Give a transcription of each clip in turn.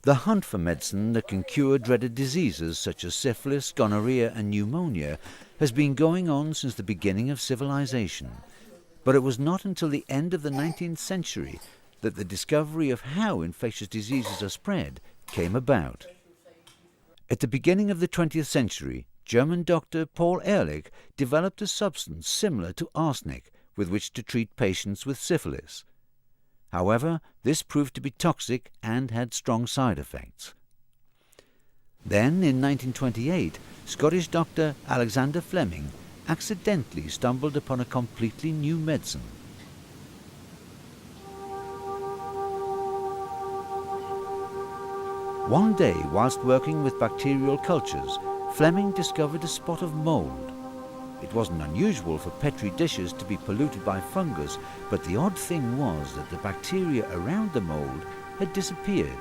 The hunt for medicine that can cure dreaded diseases such as syphilis, gonorrhea and pneumonia has been going on since the beginning of civilization. But it was not until the end of the 19th century that the discovery of how infectious diseases are spread came about. At the beginning of the 20th century, German doctor Paul Ehrlich developed a substance similar to arsenic with which to treat patients with syphilis. However, this proved to be toxic and had strong side effects. Then, in 1928, Scottish doctor Alexander Fleming accidentally stumbled upon a completely new medicine. One day, whilst working with bacterial cultures, Fleming discovered a spot of mould. It wasn't unusual for petri dishes to be polluted by fungus, but the odd thing was that the bacteria around the mould had disappeared.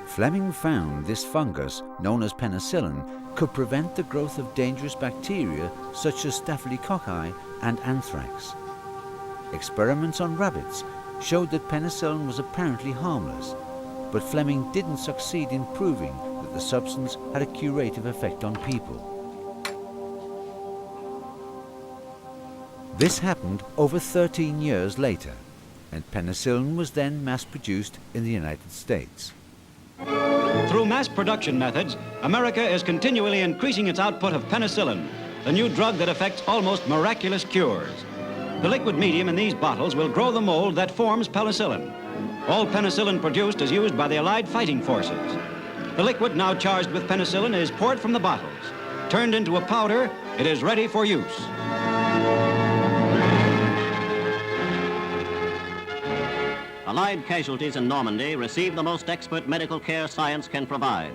Fleming found this fungus, known as penicillin, could prevent the growth of dangerous bacteria such as staphylococci and anthrax. Experiments on rabbits showed that penicillin was apparently harmless, but Fleming didn't succeed in proving that the substance had a curative effect on people. This happened over 13 years later, and penicillin was then mass-produced in the United States. Through mass production methods, America is continually increasing its output of penicillin, the new drug that effects almost miraculous cures. The liquid medium in these bottles will grow the mold that forms penicillin. All penicillin produced is used by the Allied fighting forces. The liquid now charged with penicillin is poured from the bottles. Turned into a powder, it is ready for use. Allied casualties in Normandy received the most expert medical care science can provide.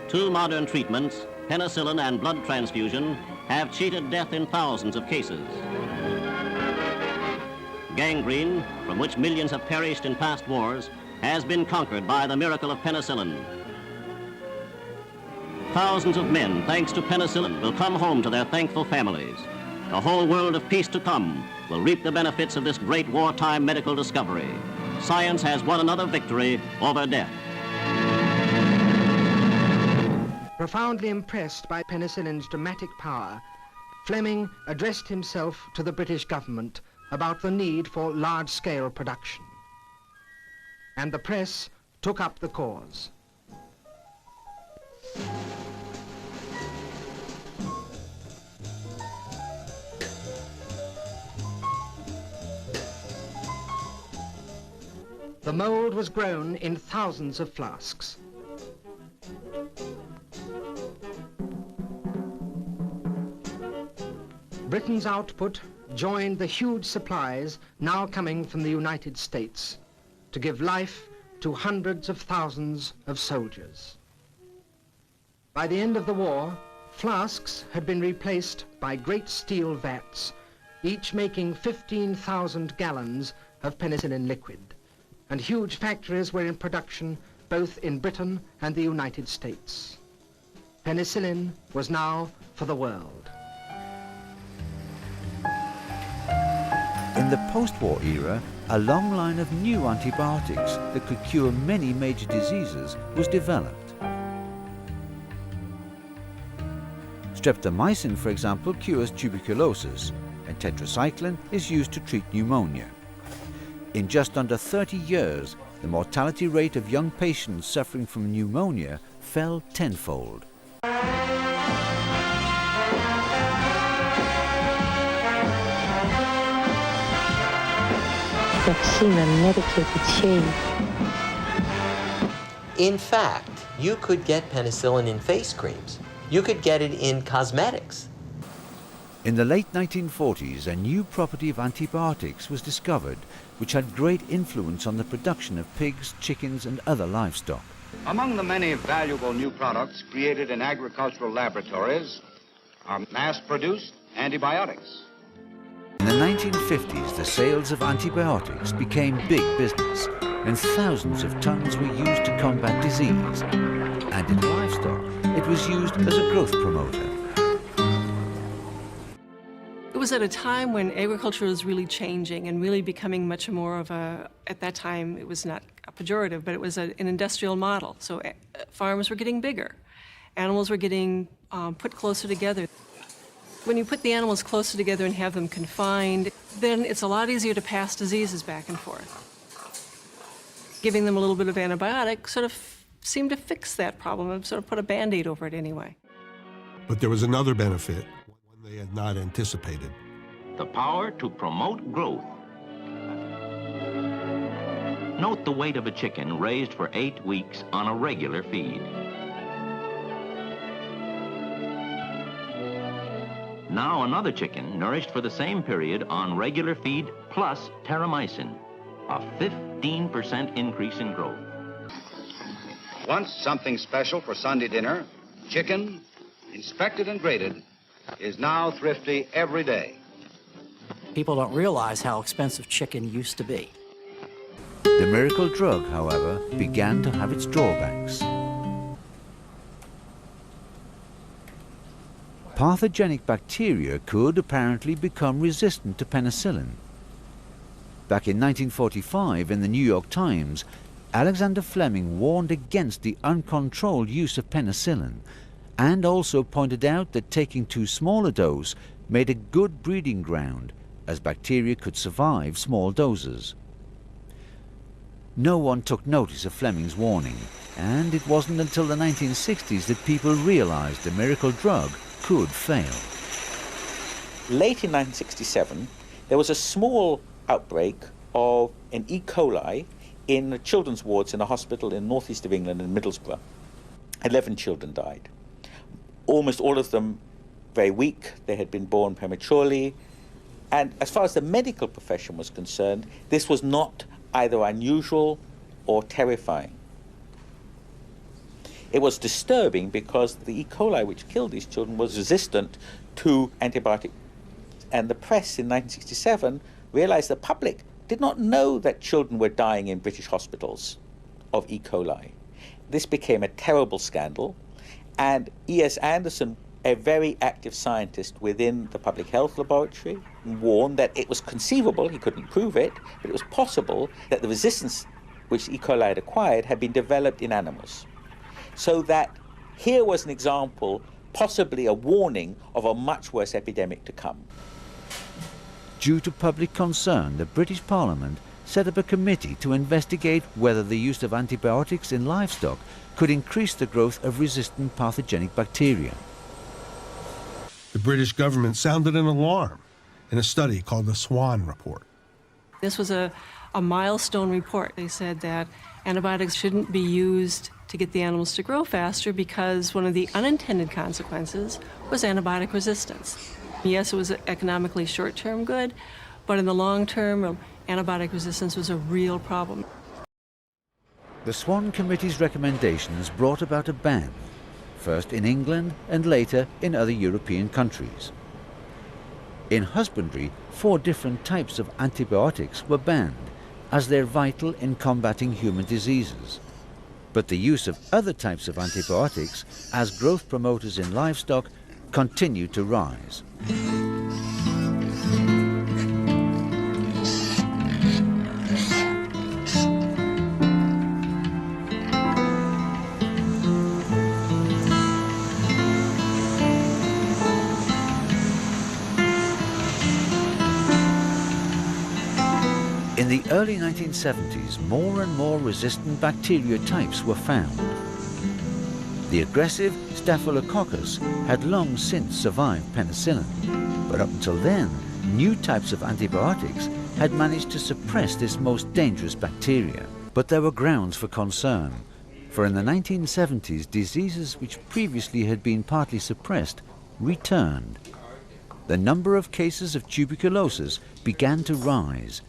Two modern treatments, penicillin and blood transfusion, have cheated death in thousands of cases. Gangrene, from which millions have perished in past wars, has been conquered by the miracle of penicillin. Thousands of men, thanks to penicillin, will come home to their thankful families. The whole world of peace to come will reap the benefits of this great wartime medical discovery. Science has won another victory over death. Profoundly impressed by penicillin's dramatic power, Fleming addressed himself to the British government about the need for large-scale production. And the press took up the cause. The mold was grown in thousands of flasks. Britain's output joined the huge supplies now coming from the United States to give life to hundreds of thousands of soldiers. By the end of the war, flasks had been replaced by great steel vats, each making 15,000 gallons of penicillin liquid. And huge factories were in production both in Britain and the United States. Penicillin was now for the world. In the post-war era, a long line of new antibiotics that could cure many major diseases was developed. Streptomycin, for example, cures tuberculosis, and tetracycline is used to treat pneumonia. In just under 30 years, the mortality rate of young patients suffering from pneumonia fell tenfold. In fact, you could get penicillin in face creams. You could get it in cosmetics. In the late 1940s, a new property of antibiotics was discovered which had great influence on the production of pigs, chickens and other livestock. Among the many valuable new products created in agricultural laboratories are mass-produced antibiotics. In the 1950s, the sales of antibiotics became big business, and thousands of tons were used to combat disease. And in livestock, it was used as a growth promoter. It was at a time when agriculture was really changing and really becoming much more of a, at that time, it was not pejorative, but it was an industrial model. So farms were getting bigger. Animals were getting put closer together. When you put the animals closer together and have them confined, then it's a lot easier to pass diseases back and forth. Giving them a little bit of antibiotic sort of seemed to fix that problem and sort of put a Band-Aid over it anyway. But there was another benefit, one they had not anticipated. The power to promote growth. Note the weight of a chicken raised for 8 weeks on a regular feed. Now another chicken nourished for the same period on regular feed plus terramycin, a 15% increase in growth. Once something special for Sunday dinner, chicken, inspected and graded, is now thrifty every day. People don't realize how expensive chicken used to be. The miracle drug, however, began to have its drawbacks. Pathogenic bacteria could apparently become resistant to penicillin. Back in 1945, in the New York Times, Alexander Fleming warned against the uncontrolled use of penicillin and also pointed out that taking too small a dose made a good breeding ground, as bacteria could survive small doses. No one took notice of Fleming's warning, and it wasn't until the 1960s that people realized the miracle drug could fail. Late in 1967, there was a small outbreak of an E. coli in the children's wards in a hospital in northeast of England in Middlesbrough. 11 children died. Almost all of them very weak. They had been born prematurely. And as far as the medical profession was concerned, this was not either unusual or terrifying. It was disturbing because the E. coli which killed these children was resistant to antibiotics. And the press in 1967 realized the public did not know that children were dying in British hospitals of E. coli. This became a terrible scandal, and E.S. Anderson, a very active scientist within the public health laboratory, warned that it was conceivable, he couldn't prove it, but it was possible that the resistance which E. coli had acquired had been developed in animals. So that here was an example, possibly a warning of a much worse epidemic to come. Due to public concern, the British Parliament set up a committee to investigate whether the use of antibiotics in livestock could increase the growth of resistant pathogenic bacteria. The British government sounded an alarm in a study called the Swan Report. This was a milestone report. They said that antibiotics shouldn't be used to get the animals to grow faster because one of the unintended consequences was antibiotic resistance. Yes, it was economically short-term good, but in the long term, antibiotic resistance was a real problem. The Swan Committee's recommendations brought about a ban, first in England and later in other European countries. In husbandry, 4 different types of antibiotics were banned, as they're vital in combating human diseases. But the use of other types of antibiotics as growth promoters in livestock continued to rise. In the early 1970s, more and more resistant bacteria types were found. The aggressive Staphylococcus had long since survived penicillin, but up until then, new types of antibiotics had managed to suppress this most dangerous bacteria. But there were grounds for concern, for in the 1970s, diseases which previously had been partly suppressed returned. The number of cases of tuberculosis began to rise,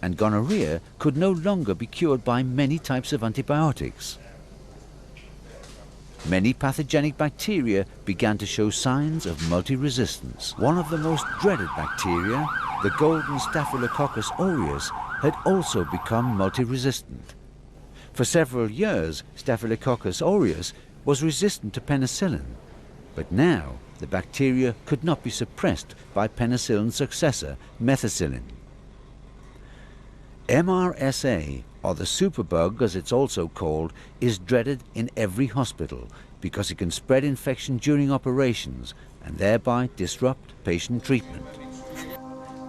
and gonorrhea could no longer be cured by many types of antibiotics. Many pathogenic bacteria began to show signs of multi-resistance. One of the most dreaded bacteria, the golden Staphylococcus aureus, had also become multi-resistant. For several years, Staphylococcus aureus was resistant to penicillin, but now the bacteria could not be suppressed by penicillin's successor, methicillin. MRSA or the superbug as it's also called, is dreaded in every hospital because it can spread infection during operations and thereby disrupt patient treatment.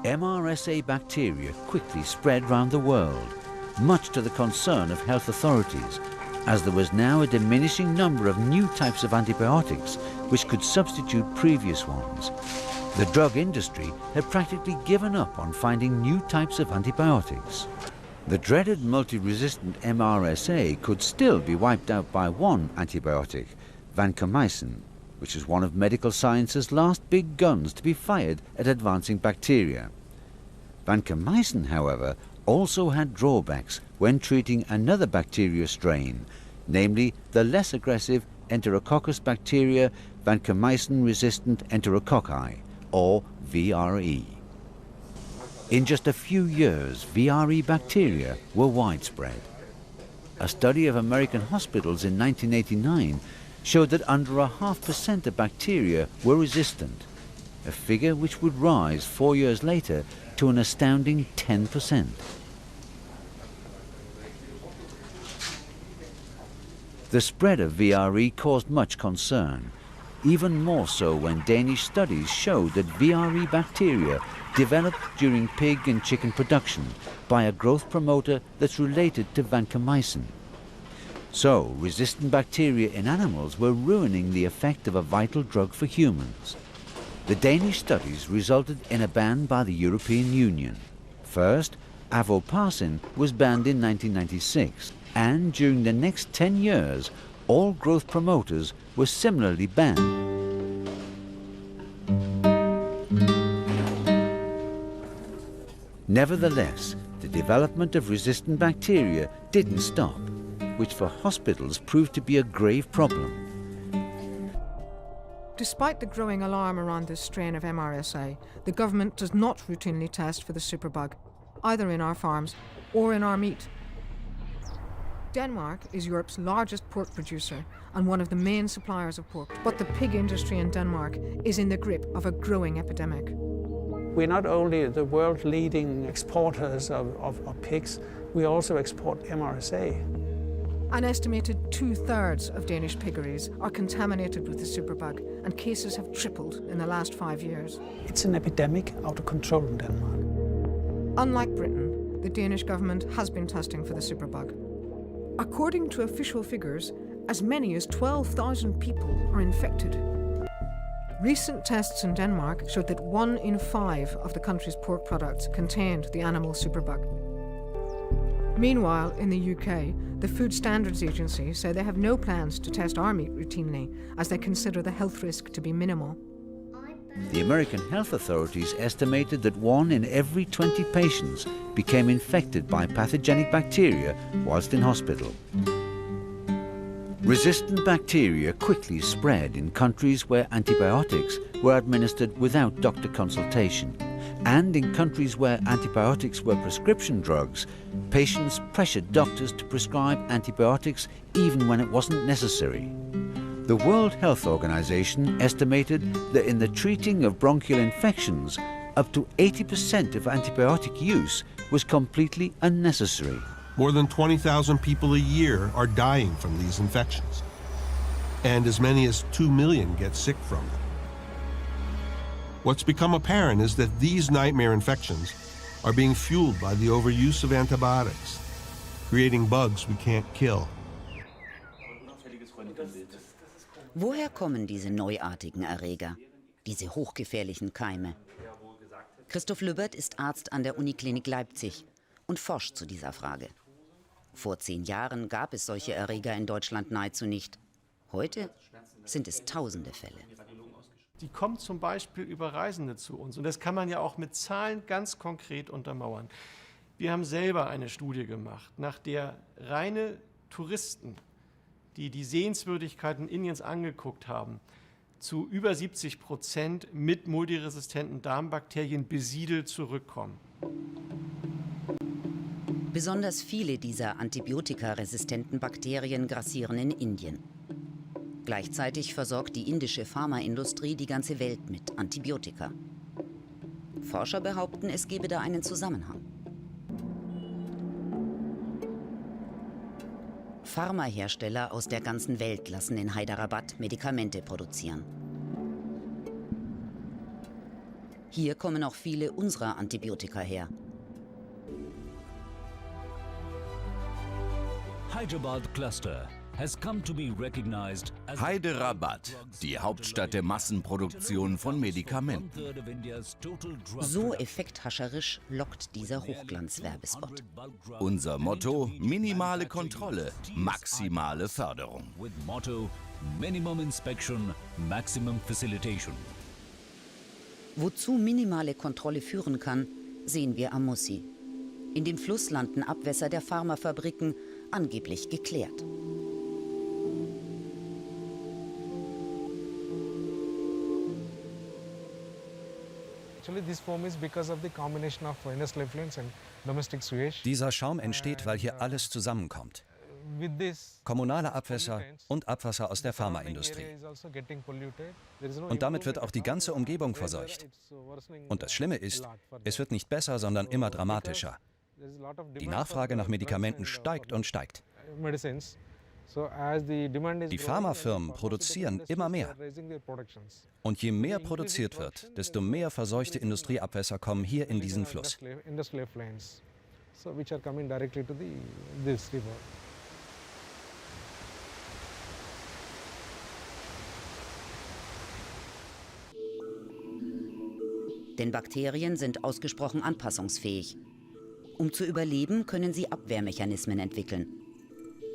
MRSA bacteria quickly spread round the world, much to the concern of health authorities, as there was now a diminishing number of new types of antibiotics which could substitute previous ones. The drug industry had practically given up on finding new types of antibiotics. The dreaded multi-resistant MRSA could still be wiped out by one antibiotic, vancomycin, which is one of medical science's last big guns to be fired at advancing bacteria. Vancomycin, however, also had drawbacks when treating another bacteria strain, namely the less aggressive Enterococcus bacteria vancomycin-resistant enterococci, or VRE. In just a few years, VRE bacteria were widespread. A study of American hospitals in 1989 showed that under 0.5% of bacteria were resistant, a figure which would rise 4 years later to an astounding 10%. The spread of VRE caused much concern, even more so when Danish studies showed that VRE bacteria developed during pig and chicken production by a growth promoter that's related to vancomycin. So, resistant bacteria in animals were ruining the effect of a vital drug for humans. The Danish studies resulted in a ban by the European Union. First, avoparcin was banned in 1996, and during the next 10 years, all growth promoters were similarly banned. Nevertheless, the development of resistant bacteria didn't stop, which for hospitals proved to be a grave problem. Despite the growing alarm around this strain of MRSA, the government does not routinely test for the superbug, either in our farms or in our meat. Denmark is Europe's largest pork producer and one of the main suppliers of pork, but the pig industry in Denmark is in the grip of a growing epidemic. We're not only the world-leading exporters of pigs, we also export MRSA. An estimated 2/3 of Danish piggeries are contaminated with the superbug, and cases have tripled in the last 5 years. It's an epidemic out of control in Denmark. Unlike Britain, the Danish government has been testing for the superbug. According to official figures, as many as 12,000 people are infected. Recent tests in Denmark showed that 1 in 5 of the country's pork products contained the animal superbug. Meanwhile, in the UK, the Food Standards Agency say they have no plans to test our meat routinely, as they consider the health risk to be minimal. The American health authorities estimated that 1 in every 20 patients became infected by pathogenic bacteria whilst in hospital. Resistant bacteria quickly spread in countries where antibiotics were administered without doctor consultation, and in countries where antibiotics were prescription drugs, patients pressured doctors to prescribe antibiotics even when it wasn't necessary. The World Health Organization estimated that in the treating of bronchial infections, up to 80% of antibiotic use was completely unnecessary. More than 20,000 people a year are dying from these infections, and as many as 2 million get sick from them. What's become apparent is that these nightmare infections are being fueled by the overuse of antibiotics, creating bugs we can't kill. Woher kommen diese neuartigen Erreger, diese hochgefährlichen Keime? Christoph Lübbert ist Arzt an der Uniklinik Leipzig und forscht zu dieser Frage. Vor 10 Jahren gab es solche Erreger in Deutschland nahezu nicht. Heute sind es tausende Fälle. Die kommen zum Beispiel über Reisende zu uns. Und das kann man ja auch mit Zahlen ganz konkret untermauern. Wir haben selber eine Studie gemacht, nach der reine Touristen, die die Sehenswürdigkeiten Indiens angeguckt haben, zu über 70% mit multiresistenten Darmbakterien besiedelt zurückkommen. Besonders viele dieser antibiotikaresistenten Bakterien grassieren in Indien. Gleichzeitig versorgt die indische Pharmaindustrie die ganze Welt mit Antibiotika. Forscher behaupten, es gebe da einen Zusammenhang. Pharmahersteller aus der ganzen Welt lassen in Hyderabad Medikamente produzieren. Hier kommen auch viele unserer Antibiotika her. Hyderabad cluster has come to be recognized as Hyderabad, die Hauptstadt der Massenproduktion von Medikamenten. So effekthascherisch lockt dieser Hochglanzwerbespot. Unser Motto: minimale Kontrolle, maximale Förderung. With motto Minimum Inspection, Maximum Facilitation. Wozu minimale Kontrolle führen kann, sehen wir am Mussi. In dem Fluss landen Abwässer der Pharmafabriken, angeblich geklärt. Dieser Schaum entsteht, weil hier alles zusammenkommt. Kommunale Abwässer und Abwasser aus der Pharmaindustrie. Und damit wird auch die ganze Umgebung verseucht. Und das Schlimme ist, es wird nicht besser, sondern immer dramatischer. Die Nachfrage nach Medikamenten steigt und steigt. Die Pharmafirmen produzieren immer mehr. Und je mehr produziert wird, desto mehr verseuchte Industrieabwässer kommen hier in diesen Fluss. Denn Bakterien sind ausgesprochen anpassungsfähig. Um zu überleben, können sie Abwehrmechanismen entwickeln.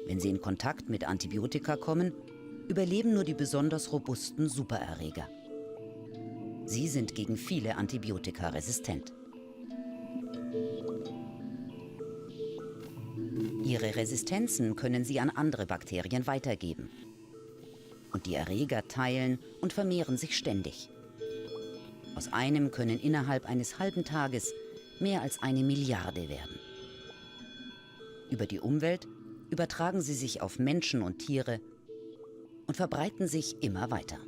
Wenn sie in Kontakt mit Antibiotika kommen, überleben nur die besonders robusten Supererreger. Sie sind gegen viele Antibiotika resistent. Ihre Resistenzen können sie an andere Bakterien weitergeben. Und die Erreger teilen und vermehren sich ständig. Aus einem können innerhalb eines halben Tages mehr als 1 Milliarde werden. Über die Umwelt übertragen sie sich auf Menschen und Tiere und verbreiten sich immer weiter.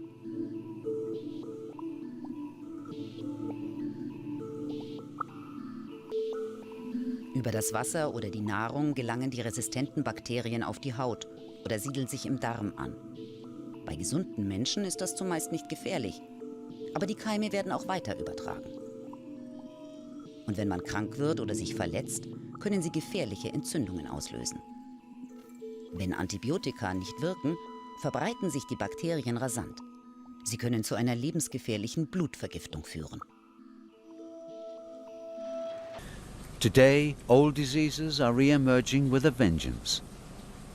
Über das Wasser oder die Nahrung gelangen die resistenten Bakterien auf die Haut oder siedeln sich im Darm an. Bei gesunden Menschen ist das zumeist nicht gefährlich, aber die Keime werden auch weiter übertragen. Und wenn man krank wird oder sich verletzt, können sie gefährliche Entzündungen auslösen. Wenn Antibiotika nicht wirken, verbreiten sich die Bakterien rasant. Sie können zu einer lebensgefährlichen Blutvergiftung führen. Today, old diseases are re-emerging with a vengeance.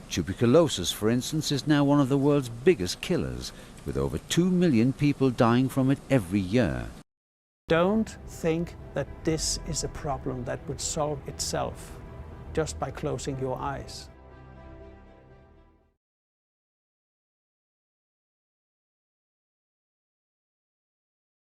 Tuberculosis, for instance, is now one of the world's biggest killers, with over 2 million people dying from it every year. Don't think that this is a problem that would solve itself just by closing your eyes.